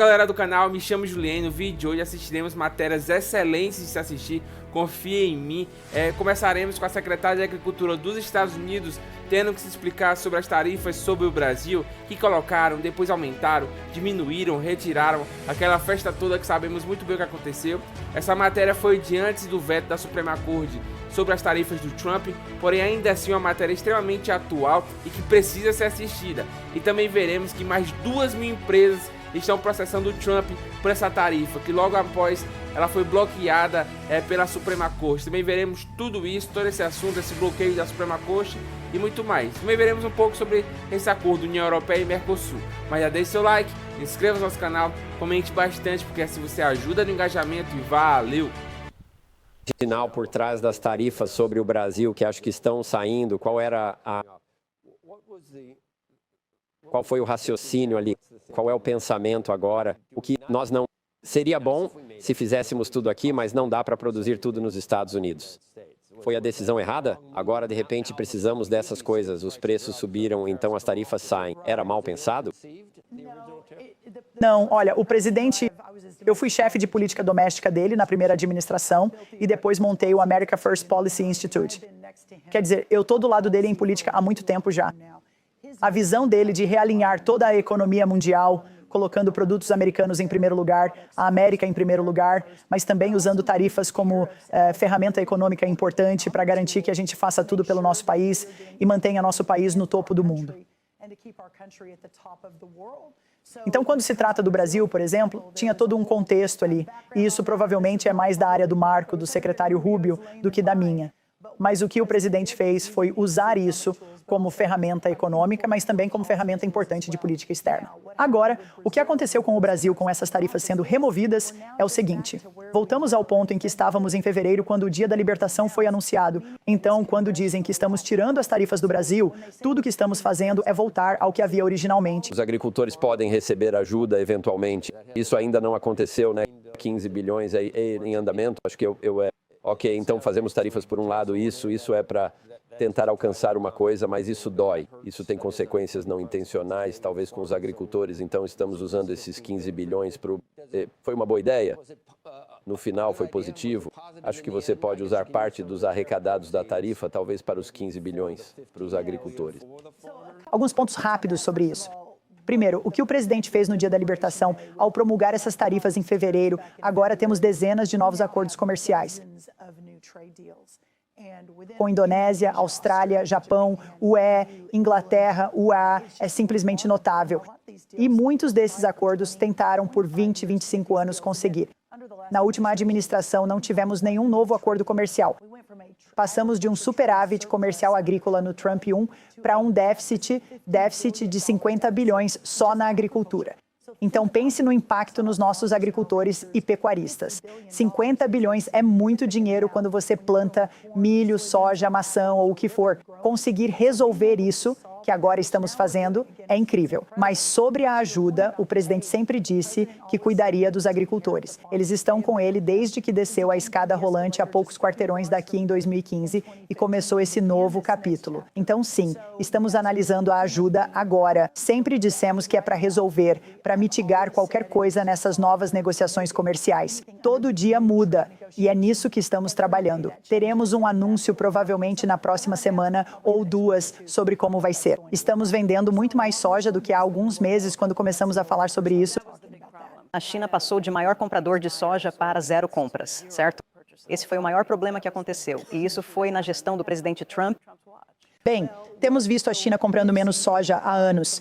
Galera do canal, me chamo Juliano. No vídeo de hoje assistiremos matérias excelentes de se assistir, confia em mim. Começaremos com a secretária de Agricultura dos Estados Unidos tendo que se explicar sobre as tarifas sobre o Brasil, que colocaram, depois aumentaram, diminuíram, retiraram, aquela festa toda que sabemos muito bem o que aconteceu. Essa matéria foi de antes do veto da Suprema Corte sobre as tarifas do Trump, porém ainda assim uma matéria extremamente atual e que precisa ser assistida. E também veremos que mais 2.000 empresas estão processando o Trump por essa tarifa, que logo após ela foi bloqueada pela Suprema Corte. Também veremos tudo isso, todo esse assunto, esse bloqueio da Suprema Corte e muito mais. Também veremos um pouco sobre esse acordo União Europeia e Mercosul. Mas já deixe seu like, inscreva-se no nosso canal, comente bastante, porque assim você ajuda no engajamento e valeu! Sinal por trás das tarifas sobre o Brasil que acho que estão saindo, qual foi o raciocínio ali, qual é o pensamento agora, o que nós não... Seria bom se fizéssemos tudo aqui, mas não dá para produzir tudo nos Estados Unidos. Foi a decisão errada? Agora, de repente, precisamos dessas coisas, os preços subiram, então as tarifas saem. Era mal pensado? Não, olha, o presidente... Eu fui chefe de política doméstica dele na primeira administração e depois montei o America First Policy Institute. Quer dizer, eu estou do lado dele em política há muito tempo já. A visão dele de realinhar toda a economia mundial, colocando produtos americanos em primeiro lugar, a América em primeiro lugar, mas também usando tarifas como ferramenta econômica importante para garantir que a gente faça tudo pelo nosso país e mantenha nosso país no topo do mundo. Então, quando se trata do Brasil, por exemplo, tinha todo um contexto ali, e isso provavelmente é mais da área do Marco, do secretário Rubio, do que da minha. Mas o que o presidente fez foi usar isso como ferramenta econômica, mas também como ferramenta importante de política externa. Agora, o que aconteceu com o Brasil com essas tarifas sendo removidas é o seguinte. Voltamos ao ponto em que estávamos em fevereiro, quando o Dia da Libertação foi anunciado. Então, quando dizem que estamos tirando as tarifas do Brasil, tudo que estamos fazendo é voltar ao que havia originalmente. Os agricultores podem receber ajuda eventualmente. Isso ainda não aconteceu, né? 15 bilhões em andamento. Acho que ok, então fazemos tarifas por um lado, isso é para tentar alcançar uma coisa, mas isso dói. Isso tem consequências não intencionais, talvez com os agricultores, então estamos usando esses 15 bilhões para Foi uma boa ideia? No final foi positivo? Acho que você pode usar parte dos arrecadados da tarifa, talvez para os 15 bilhões, para os agricultores. Alguns pontos rápidos sobre isso. Primeiro, o que o presidente fez no Dia da Libertação ao promulgar essas tarifas em fevereiro, agora temos dezenas de novos acordos comerciais. Com Indonésia, Austrália, Japão, UE, Inglaterra, UA, é simplesmente notável. E muitos desses acordos tentaram por 20, 25 anos conseguir. Na última administração não tivemos nenhum novo acordo comercial. Passamos de um superávit comercial agrícola no Trump 1 para um déficit de 50 bilhões só na agricultura. Então pense no impacto nos nossos agricultores e pecuaristas. 50 bilhões é muito dinheiro quando você planta milho, soja, maçã ou o que for. Conseguir resolver isso, que agora estamos fazendo, é incrível. Mas sobre a ajuda, o presidente sempre disse que cuidaria dos agricultores. Eles estão com ele desde que desceu a escada rolante a poucos quarteirões daqui em 2015 e começou esse novo capítulo. Então sim, estamos analisando a ajuda agora. Sempre dissemos que é para resolver, para mitigar qualquer coisa nessas novas negociações comerciais. Todo dia muda e é nisso que estamos trabalhando. Teremos um anúncio provavelmente na próxima semana ou duas sobre como vai ser. Estamos vendendo muito mais soja do que há alguns meses quando começamos a falar sobre isso. A China passou de maior comprador de soja para zero compras, certo? Esse foi o maior problema que aconteceu, e isso foi na gestão do presidente Trump. Bem, temos visto a China comprando menos soja há anos.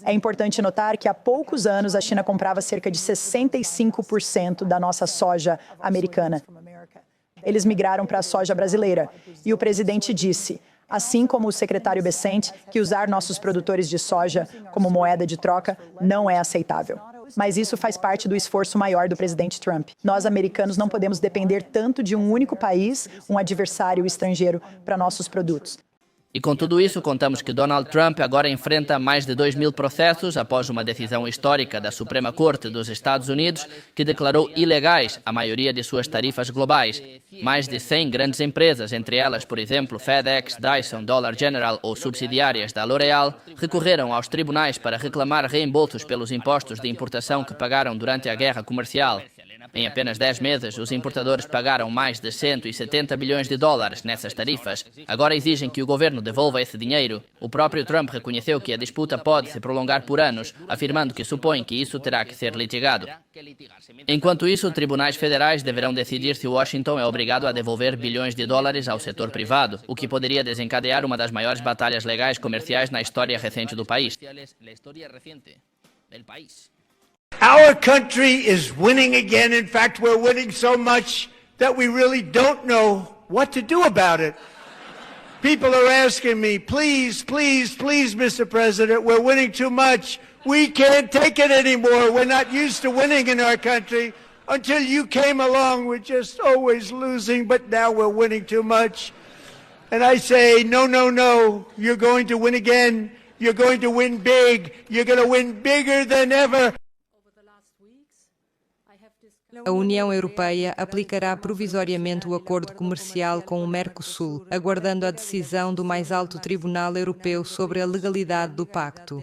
É importante notar que há poucos anos a China comprava cerca de 65% da nossa soja americana. Eles migraram para a soja brasileira, e o presidente disse, assim como o secretário Bessent, que usar nossos produtores de soja como moeda de troca não é aceitável. Mas isso faz parte do esforço maior do presidente Trump. Nós, americanos, não podemos depender tanto de um único país, um adversário estrangeiro, para nossos produtos. E com tudo isso, contamos que Donald Trump agora enfrenta mais de 2.000 processos após uma decisão histórica da Suprema Corte dos Estados Unidos que declarou ilegais a maioria de suas tarifas globais. Mais de 100 grandes empresas, entre elas, por exemplo, FedEx, Dyson, Dollar General ou subsidiárias da L'Oréal, recorreram aos tribunais para reclamar reembolsos pelos impostos de importação que pagaram durante a guerra comercial. Em apenas 10 meses, os importadores pagaram mais de 170 bilhões de dólares nessas tarifas. Agora exigem que o governo devolva esse dinheiro. O próprio Trump reconheceu que a disputa pode se prolongar por anos, afirmando que supõe que isso terá que ser litigado. Enquanto isso, tribunais federais deverão decidir se Washington é obrigado a devolver bilhões de dólares ao setor privado, o que poderia desencadear uma das maiores batalhas legais comerciais na história recente do país. Our country is winning again. In fact, we're winning so much that we really don't know what to do about it. People are asking me, please, please, please, Mr. President, we're winning too much. We can't take it anymore. We're not used to winning in our country. Until you came along, we're just always losing, but now we're winning too much. And I say, no, no, no, you're going to win again. You're going to win big. You're going to win bigger than ever. A União Europeia aplicará provisoriamente o acordo comercial com o Mercosul, aguardando a decisão do mais alto Tribunal Europeu sobre a legalidade do pacto.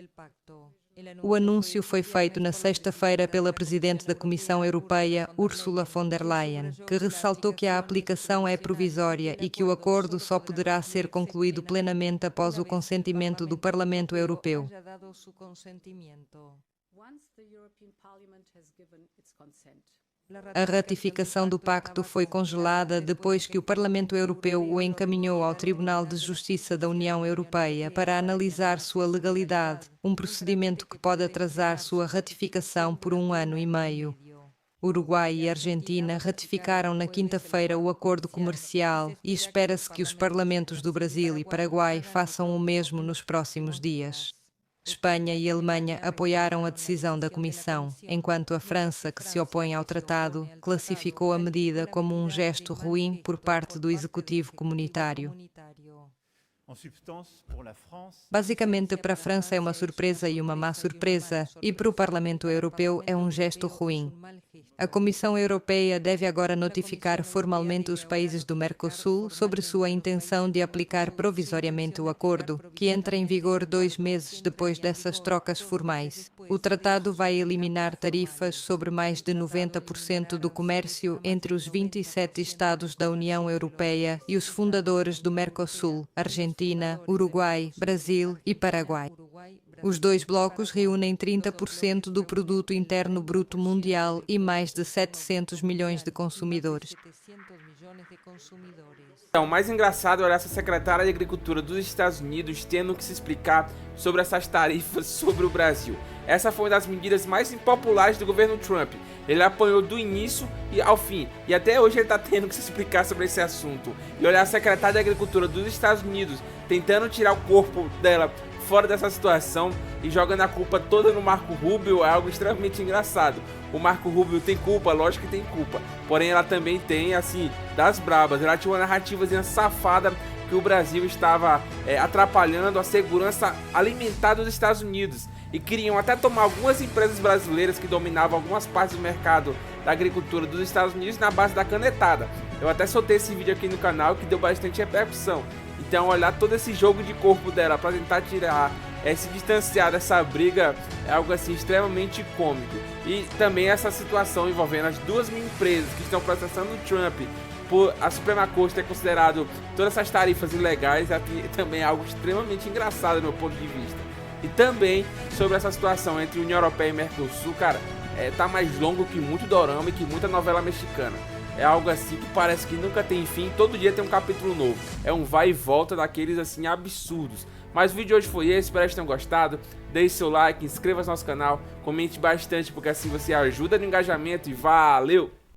O anúncio foi feito na sexta-feira pela Presidente da Comissão Europeia, Ursula von der Leyen, que ressaltou que a aplicação é provisória e que o acordo só poderá ser concluído plenamente após o consentimento do Parlamento Europeu. A ratificação do pacto foi congelada depois que o Parlamento Europeu o encaminhou ao Tribunal de Justiça da União Europeia para analisar sua legalidade, um procedimento que pode atrasar sua ratificação por 1 ano e meio. Uruguai e Argentina ratificaram na quinta-feira o acordo comercial e espera-se que os parlamentos do Brasil e Paraguai façam o mesmo nos próximos dias. Espanha e Alemanha apoiaram a decisão da Comissão, enquanto a França, que se opõe ao tratado, classificou a medida como um gesto ruim por parte do Executivo comunitário. Basicamente, para a França é uma surpresa e uma má surpresa, e para o Parlamento Europeu é um gesto ruim. A Comissão Europeia deve agora notificar formalmente os países do Mercosul sobre sua intenção de aplicar provisoriamente o acordo, que entra em vigor 2 meses depois dessas trocas formais. O tratado vai eliminar tarifas sobre mais de 90% do comércio entre os 27 Estados da União Europeia e os fundadores do Mercosul, Argentina, Uruguai, Brasil e Paraguai. Os 2 blocos reúnem 30% do produto interno bruto mundial e mais de 700 milhões de consumidores. O mais engraçado é olhar essa secretária de Agricultura dos Estados Unidos tendo que se explicar sobre essas tarifas sobre o Brasil. Essa foi uma das medidas mais impopulares do governo Trump. Ele apanhou do início e ao fim, e até hoje ele está tendo que se explicar sobre esse assunto. E olhar a secretária de Agricultura dos Estados Unidos tentando tirar o corpo dela fora dessa situação e jogando a culpa toda no Marco Rubio é algo extremamente engraçado. O Marco Rubio tem culpa, lógico que tem culpa, porém ela também tem, assim, das brabas. Ela tinha uma narrativazinha safada que o Brasil estava atrapalhando a segurança alimentar dos Estados Unidos e queriam até tomar algumas empresas brasileiras que dominavam algumas partes do mercado da agricultura dos Estados Unidos na base da canetada. Eu até soltei esse vídeo aqui no canal que deu bastante repercussão. Então olhar todo esse jogo de corpo dela para tentar tirar, se distanciar dessa briga é algo assim extremamente cômico. E também essa situação envolvendo as 2 mil empresas que estão processando o Trump por a Suprema Corte ter considerado todas essas tarifas ilegais também é algo extremamente engraçado do meu ponto de vista. E também sobre essa situação entre União Europeia e Mercosul, cara, tá mais longo que muito dorama e que muita novela mexicana. É algo assim que parece que nunca tem fim, todo dia tem um capítulo novo. É um vai e volta daqueles assim absurdos. Mas o vídeo de hoje foi esse, espero que tenham gostado. Deixe seu like, inscreva-se no nosso canal, comente bastante porque assim você ajuda no engajamento e valeu!